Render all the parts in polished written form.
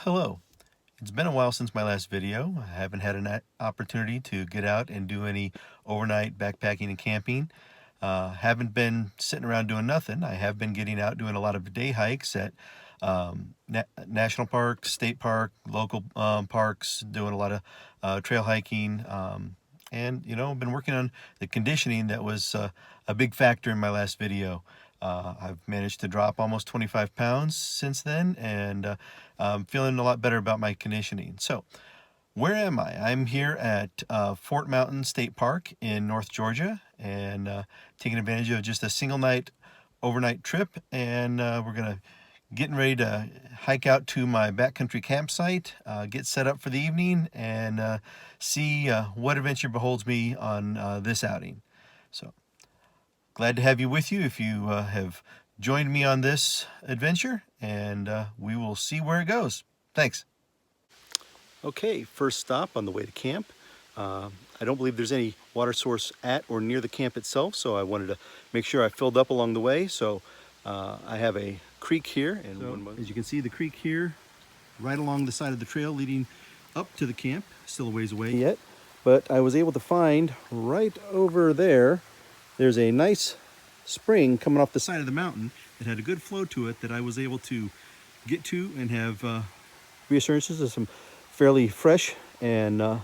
Hello. It's been a while since my last video. I haven't had an opportunity to get out and do any overnight backpacking and camping. Haven't been sitting around doing nothing. I have been getting out doing a lot of day hikes at national parks, state park, local parks, doing a lot of trail hiking. And, I've been working on the conditioning that was a big factor in my last video. I've managed to drop almost 25 pounds since then, and I'm feeling a lot better about my conditioning. So, where am I? I'm here at Fort Mountain State Park in North Georgia, and taking advantage of just a single night overnight trip, and we're gonna getting ready to hike out to my backcountry campsite, get set up for the evening, and see what adventure beholds me on this outing. So, glad to have you with you if you have joined me on this adventure, and we will see where it goes. Thanks. Okay, first stop on the way to camp. I don't believe there's any water source at or near the camp itself, so I wanted to make sure I filled up along the way. So I have a creek here, and as you can see, the creek here right along the side of the trail leading up to the camp, still a ways away yet, but I was able to find right over there, there's a nice spring coming off the side of the mountain that had a good flow to it that I was able to get to and have reassurances of some fairly fresh and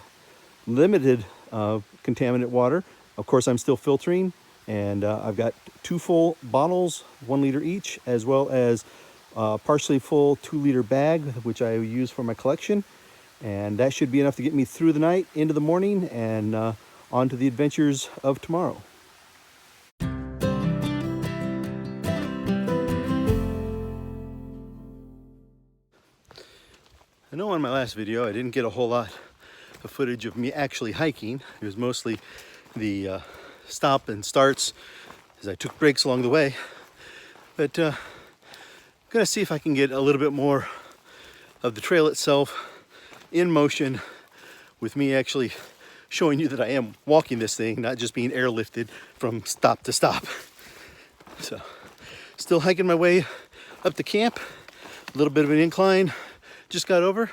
limited contaminant water. Of course, I'm still filtering, and I've got 2 full bottles, 1 liter each, as well as partially full 2-liter bag, which I use for my collection. And that should be enough to get me through the night, into the morning, and on to the adventures of tomorrow. I know on my last video I didn't get a whole lot of footage of me actually hiking. It was mostly the stop and starts as I took breaks along the way. But I'm gonna see if I can get a little bit more of the trail itself in motion, with me actually showing you that I am walking this thing, not just being airlifted from stop to stop. So, still hiking my way up to camp. A little bit of an incline just got over,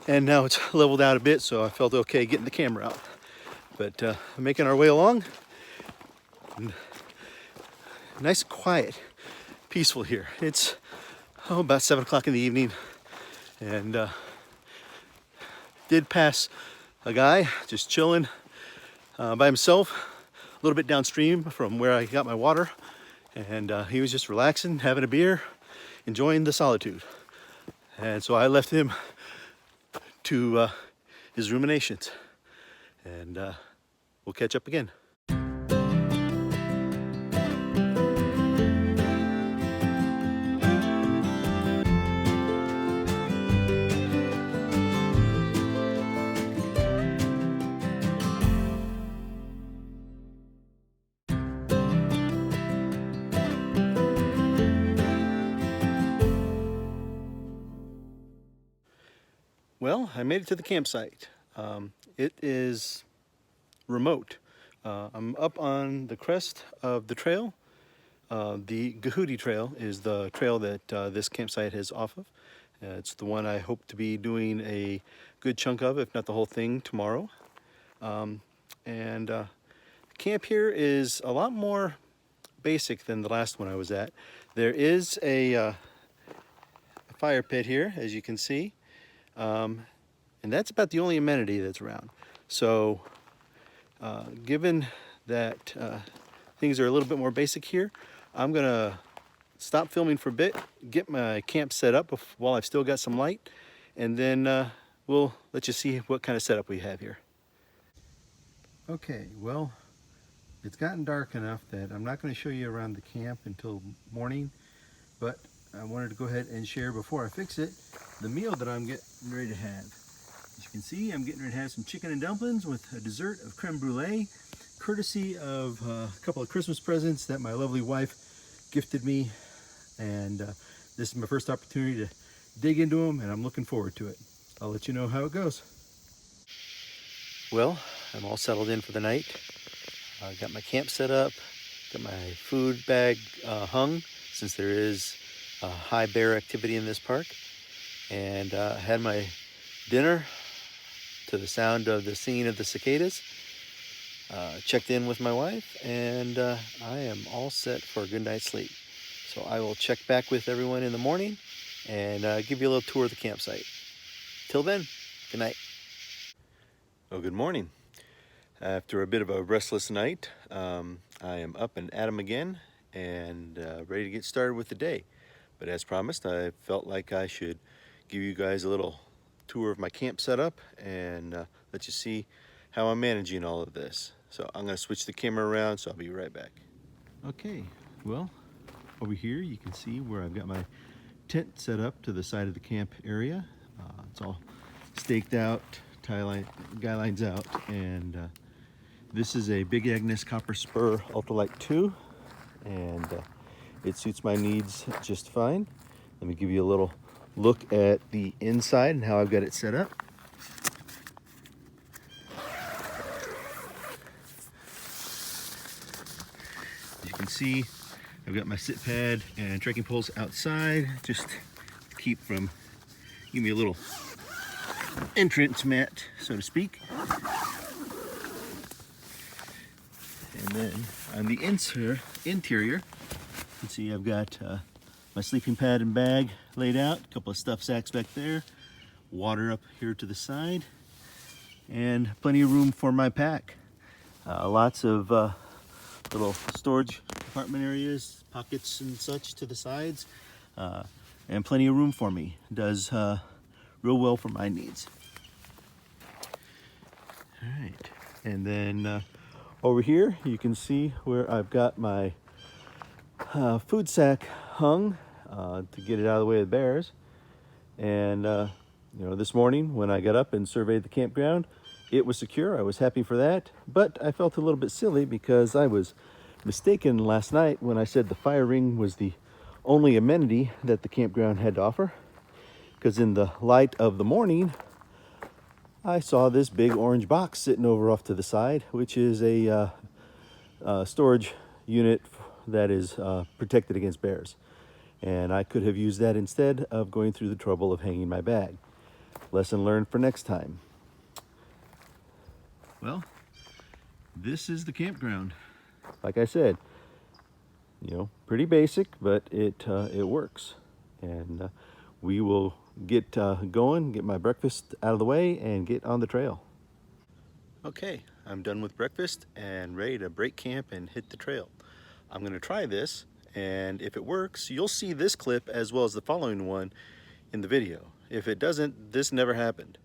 and now it's leveled out a bit, so I felt okay getting the camera out. But making our way along. Nice, quiet, peaceful here. It's about 7 o'clock in the evening, and did pass a guy just chilling by himself a little bit downstream from where I got my water, and he was just relaxing, having a beer, enjoying the solitude. And so I left him to his ruminations, and we'll catch up again. Well, I made it to the campsite. It is remote. I'm up on the crest of the trail. The Gahooti Trail is the trail that this campsite is off of. It's the one I hope to be doing a good chunk of, if not the whole thing, tomorrow. Camp here is a lot more basic than the last one I was at. There is a fire pit here, as you can see. And that's about the only amenity that's around. So given that things are a little bit more basic here, I'm gonna stop filming for a bit, get my camp set up while I've still got some light, and then we'll let you see what kind of setup we have here. Okay, well, it's gotten dark enough that I'm not going to show you around the camp until morning, but I wanted to go ahead and share, before I fix it, the meal that I'm getting ready to have. As you can see, I'm getting ready to have some chicken and dumplings with a dessert of creme brulee, courtesy of a couple of Christmas presents that my lovely wife gifted me. And this is my first opportunity to dig into them, and I'm looking forward to it. I'll let you know how it goes. Well, I'm all settled in for the night. I got my camp set up, got my food bag hung, since there is high bear activity in this park. and had my dinner to the sound of the singing of the cicadas. Checked in with my wife, and I am all set for a good night's sleep. So I will check back with everyone in the morning and give you a little tour of the campsite. Till then, good night. Oh, good morning. After a bit of a restless night, I am up and at 'em again and ready to get started with the day. But as promised, I felt like I should give you guys a little tour of my camp setup and let you see how I'm managing all of this. So I'm going to switch the camera around, so I'll be right back. Okay, well, over here you can see where I've got my tent set up to the side of the camp area. It's all staked out, guy lines out, and this is a Big Agnes Copper Spur Ultralight 2, and it suits my needs just fine. Let me give you a little look at the inside and how I've got it set up. As you can see, I've got my sit pad and trekking poles outside, just to keep from, give me a little entrance mat, so to speak. And then on the interior, you can see I've got my sleeping pad and bag laid out, a couple of stuff sacks back there, water up here to the side, and plenty of room for my pack. Lots of little storage compartment areas, pockets and such to the sides, and plenty of room for me. Does real well for my needs. All right, and then over here you can see where I've got my food sack hung to get it out of the way of the bears. And you know, this morning when I got up and surveyed the campground, it was secure. I was happy for that, but I felt a little bit silly because I was mistaken last night when I said the fire ring was the only amenity that the campground had to offer, because in the light of the morning I saw this big orange box sitting over off to the side, which is a storage unit that is protected against bears. And I could have used that instead of going through the trouble of hanging my bag. Lesson learned for next time. Well, this is the campground. Like I said, you know, pretty basic, but it works. And we will get going, get my breakfast out of the way, and get on the trail. Okay, I'm done with breakfast and ready to break camp and hit the trail. I'm going to try this, and if it works, you'll see this clip as well as the following one in the video. If it doesn't, this never happened.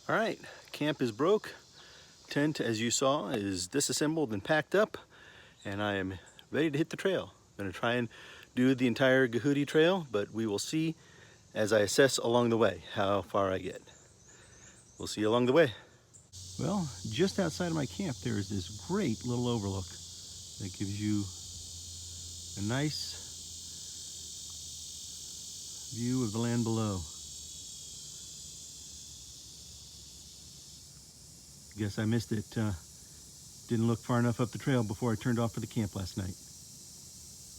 All right, camp is broke. Tent, as you saw, is disassembled and packed up, and I am ready to hit the trail. I'm gonna try and do the entire Gahuti Trail, but we will see as I assess along the way how far I get. We'll see you along the way. Well, just outside of my camp, there is this great little overlook that gives you a nice view of the land below. Guess I missed it. Didn't look far enough up the trail before I turned off for the camp last night.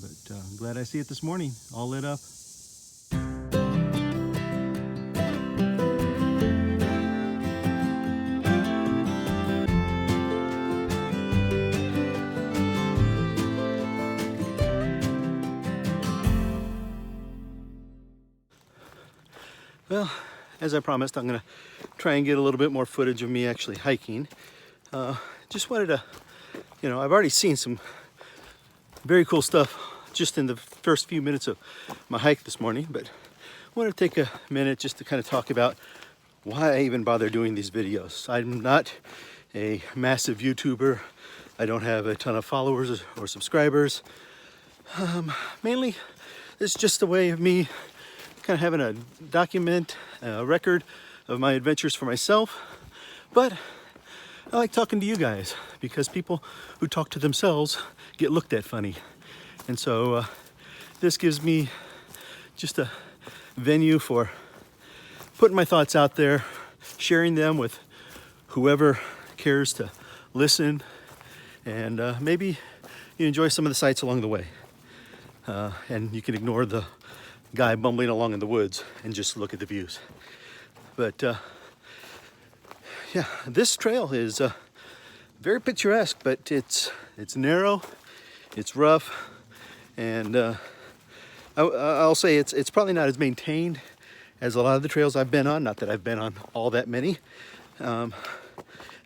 But I'm glad I see it this morning, all lit up. Well, as I promised, I'm gonna try and get a little bit more footage of me actually hiking. Just wanted to, you know, I've already seen some very cool stuff just in the first few minutes of my hike this morning, but I want to take a minute just to kind of talk about why I even bother doing these videos. I'm not a massive YouTuber. I don't have a ton of followers or subscribers. Mainly, it's just a way of me kind of having a document, a record of my adventures for myself, but I like talking to you guys because people who talk to themselves get looked at funny. And so this gives me just a venue for putting my thoughts out there, sharing them with whoever cares to listen, and maybe you enjoy some of the sights along the way. And you can ignore the guy bumbling along in the woods and just look at the views. But yeah, this trail is very picturesque, but it's narrow, it's rough, and I'll say it's probably not as maintained as a lot of the trails I've been on. Not that I've been on all that many.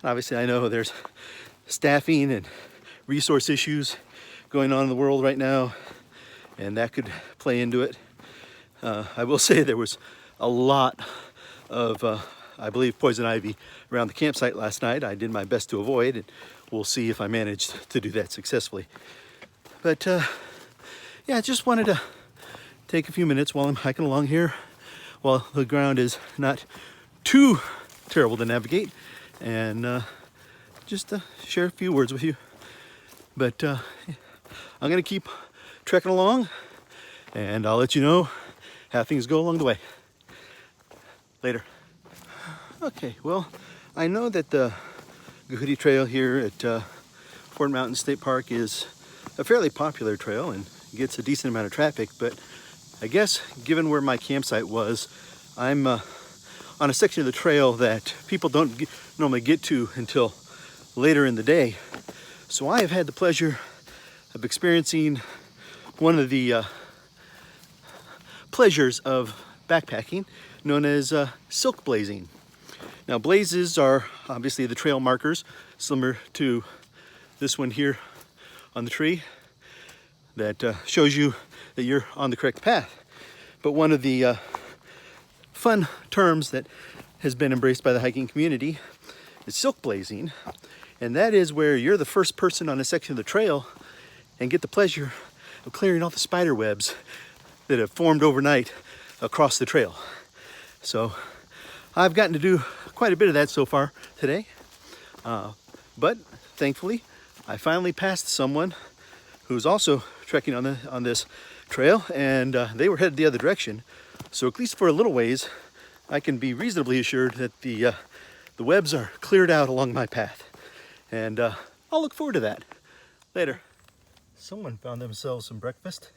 Obviously, I know there's staffing and resource issues going on in the world right now, and that could play into it. I will say there was a lot of, I believe, poison ivy around the campsite last night. I did my best to avoid, and we'll see if I managed to do that successfully. But yeah, I just wanted to take a few minutes while I'm hiking along here, while the ground is not too terrible to navigate, and just share a few words with you. But I'm gonna keep trekking along, and I'll let you know how things go along the way. Later. Okay, well, I know that the Coyote Trail here at Fort Mountain State Park is a fairly popular trail and gets a decent amount of traffic, but I guess given where my campsite was, I'm on a section of the trail that people don't normally get to until later in the day. So I have had the pleasure of experiencing one of the pleasures of backpacking, known as silk blazing. Now, blazes are obviously the trail markers, similar to this one here on the tree, that shows you that you're on the correct path. But one of the fun terms that has been embraced by the hiking community is silk blazing, and that is where you're the first person on a section of the trail and get the pleasure of clearing all the spider webs that have formed overnight across the trail. So I've gotten to do quite a bit of that so far today, but thankfully I finally passed someone who's also trekking on this trail, and they were headed the other direction. So at least for a little ways, I can be reasonably assured that the webs are cleared out along my path, and I'll look forward to that later. Someone found themselves some breakfast.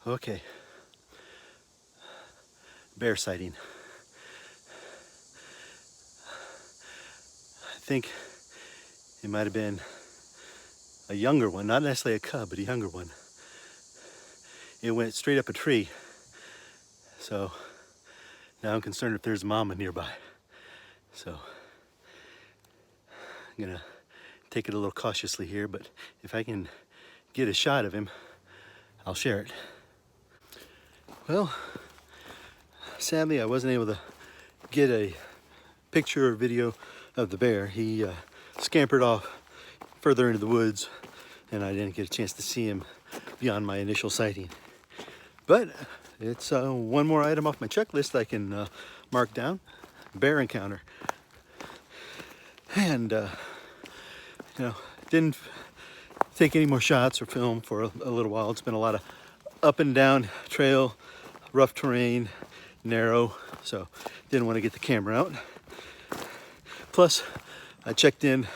Okay, bear sighting. I think it might have been a younger one, not necessarily a cub, but a younger one. It went straight up a tree. So now I'm concerned if there's mama nearby. So I'm gonna take it a little cautiously here, but if I can get a shot of him, I'll share it. Well, sadly I wasn't able to get a picture or video of the bear. He scampered off further into the woods, and I didn't get a chance to see him beyond my initial sighting. But it's one more item off my checklist I can mark down. Bear encounter. And you know, didn't take any more shots or film for a little while. It's been a lot of up and down trail, rough terrain, narrow, so didn't want to get the camera out. Plus, I checked in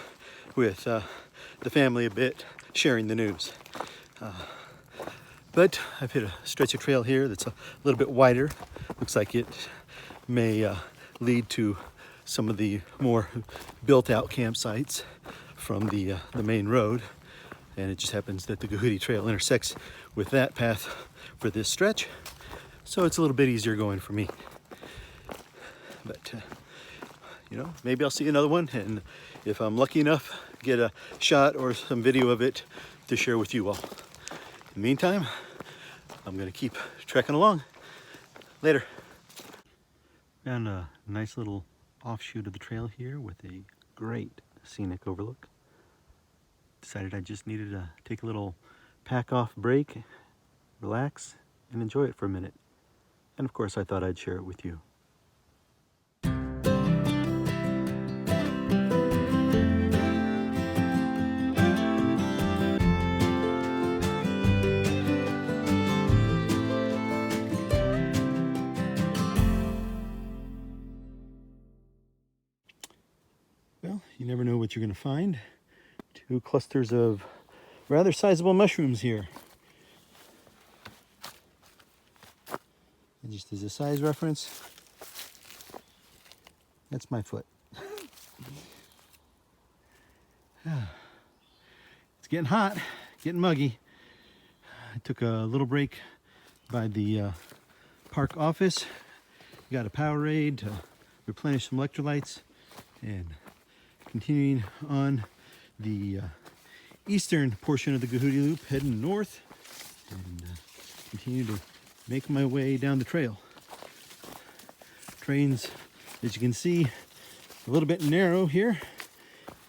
with the family a bit, sharing the news. But I've hit a stretch of trail here that's a little bit wider. Looks like it may lead to some of the more built-out campsites from the main road. And it just happens that the Guhudi Trail intersects with that path for this stretch. So it's a little bit easier going for me. But, you know, maybe I'll see another one. And if I'm lucky enough, get a shot or some video of it to share with you all. In the meantime, I'm gonna keep trekking along. Later. Found a nice little offshoot of the trail here with a great scenic overlook. Decided I just needed to take a little pack off break, relax, and enjoy it for a minute. And of course I thought I'd share it with you. Well, you never know what you're going to find. Two clusters of rather sizable mushrooms here. And just as a size reference, that's my foot. It's getting hot, getting muggy. I took a little break by the park office. Got a Powerade to replenish some electrolytes, and continuing on the eastern portion of the Guhudi Loop, heading north, and continue to make my way down the trail. Trains, as you can see, a little bit narrow here,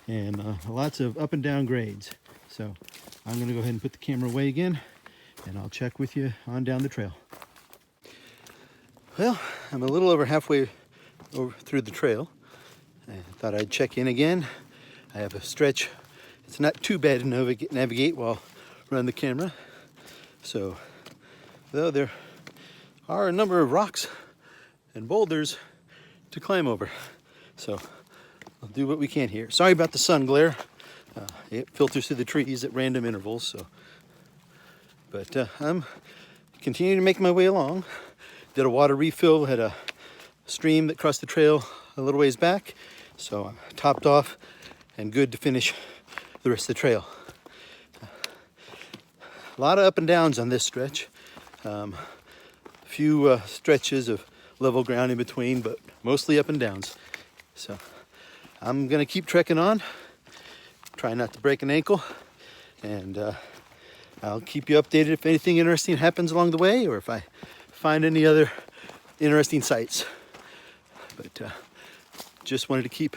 and lots of up and down grades. So I'm going to go ahead and put the camera away again, and I'll check with you on down the trail. Well, I'm a little over halfway through the trail. I thought I'd check in again. I have a stretch. It's not too bad to navigate while running the camera. So, though there are a number of rocks and boulders to climb over. So, I'll do what we can here. Sorry about the sun glare. It filters through the trees at random intervals. So, but I'm continuing to make my way along. Did a water refill, had a stream that crossed the trail a little ways back. So I'm topped off and good to finish the rest of the trail. A lot of up and downs on this stretch. A few stretches of level ground in between, but mostly up and downs. So I'm gonna keep trekking on, try not to break an ankle, and I'll keep you updated if anything interesting happens along the way, or if I find any other interesting sights. But just wanted to keep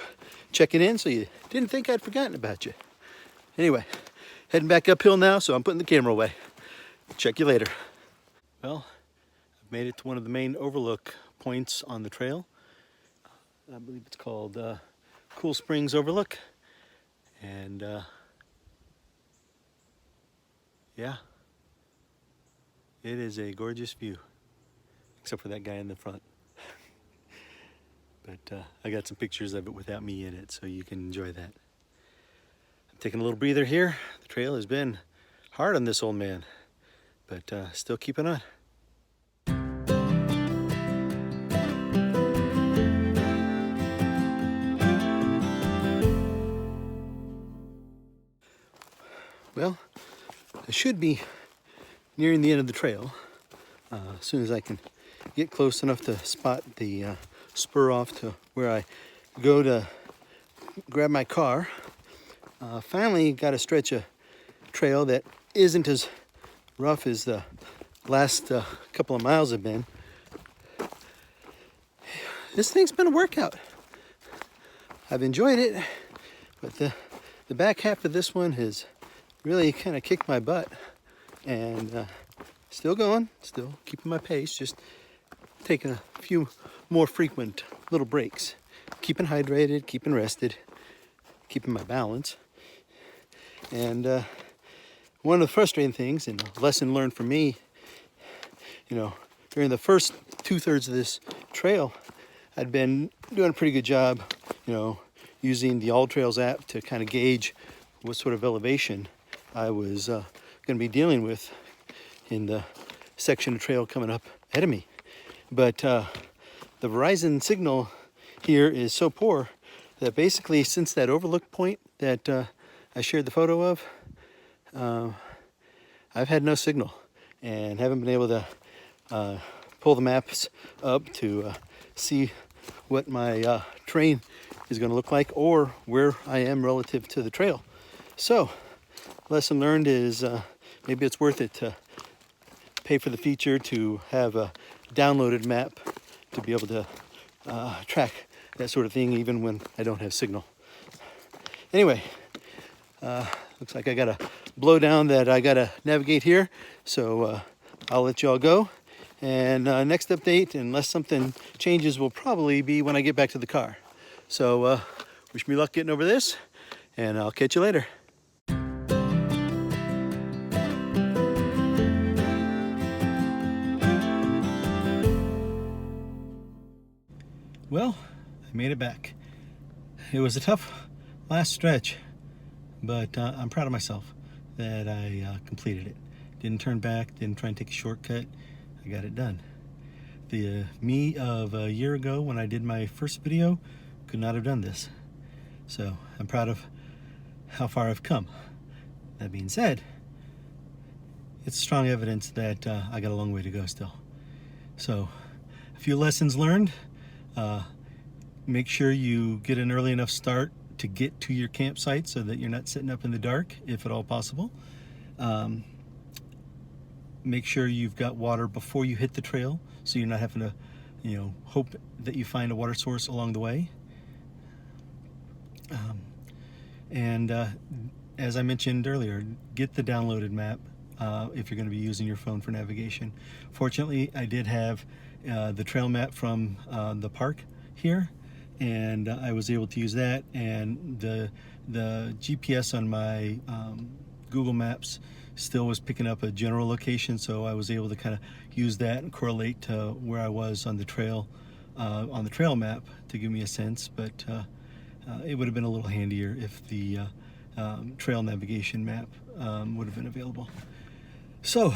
checking in so you didn't think I'd forgotten about you. Anyway, heading back uphill now, so I'm putting the camera away. Check you later. Well, I've made it to one of the main overlook points on the trail. I believe it's called Cool Springs Overlook. And yeah, it is a gorgeous view, except for that guy in the front. But I got some pictures of it without me in it, so you can enjoy that. I'm taking a little breather here. The trail has been hard on this old man, but still keeping on. Well, I should be nearing the end of the trail as soon as I can get close enough to spot the spur off to where I go to grab my car. Finally got a stretch of trail that isn't as rough as the last couple of miles have been. This thing's been a workout. I've enjoyed it, but the back half of this one has really kind of kicked my butt, and still going, still keeping my pace, just taking a few more frequent little breaks, keeping hydrated, keeping rested, keeping my balance. And one of the frustrating things, and a lesson learned for me, during the first 2/3 of this trail, I'd been doing a pretty good job, using the AllTrails app to kind of gauge what sort of elevation I was going to be dealing with in the section of trail coming up ahead of me. But the Verizon signal here is so poor that basically since that overlook point that I shared the photo of, I've had no signal and haven't been able to pull the maps up to see what my terrain is going to look like or where I am relative to the trail. So, lesson learned is maybe it's worth it to pay for the feature to have a downloaded map to be able to track that sort of thing even when I don't have signal. Anyway, looks like I got a blow down that I got to navigate here, so I'll let you all go. And next update, unless something changes, will probably be when I get back to the car. So wish me luck getting over this, and I'll catch you later. Well, I made it back. It was a tough last stretch, but I'm proud of myself that I completed it. Didn't turn back, didn't try and take a shortcut. I got it done. The me of a year ago when I did my first video could not have done this. So I'm proud of how far I've come. That being said, it's strong evidence that I got a long way to go still. So a few lessons learned. Make sure you get an early enough start to get to your campsite so that you're not sitting up in the dark, if at all possible. Make sure you've got water before you hit the trail, so you're not having to, hope that you find a water source along the way. And as I mentioned earlier, get the downloaded map if you're going to be using your phone for navigation. Fortunately, I did have the trail map from the park here, and I was able to use that, and the GPS on my Google Maps still was picking up a general location, so I was able to kind of use that and correlate to where I was on the trail map to give me a sense. But it would have been a little handier if the trail navigation map would have been available. So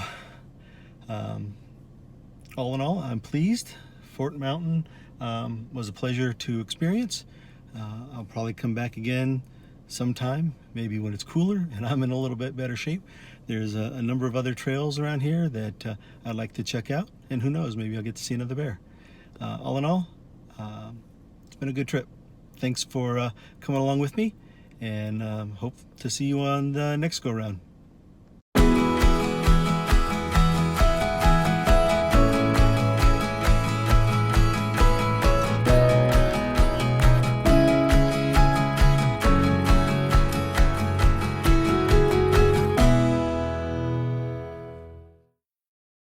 all in all, I'm pleased. Fort Mountain was a pleasure to experience. I'll probably come back again sometime, maybe when it's cooler and I'm in a little bit better shape. There's a number of other trails around here that I'd like to check out, and who knows, maybe I'll get to see another bear. All in all, it's been a good trip. Thanks for coming along with me, and hope to see you on the next go round.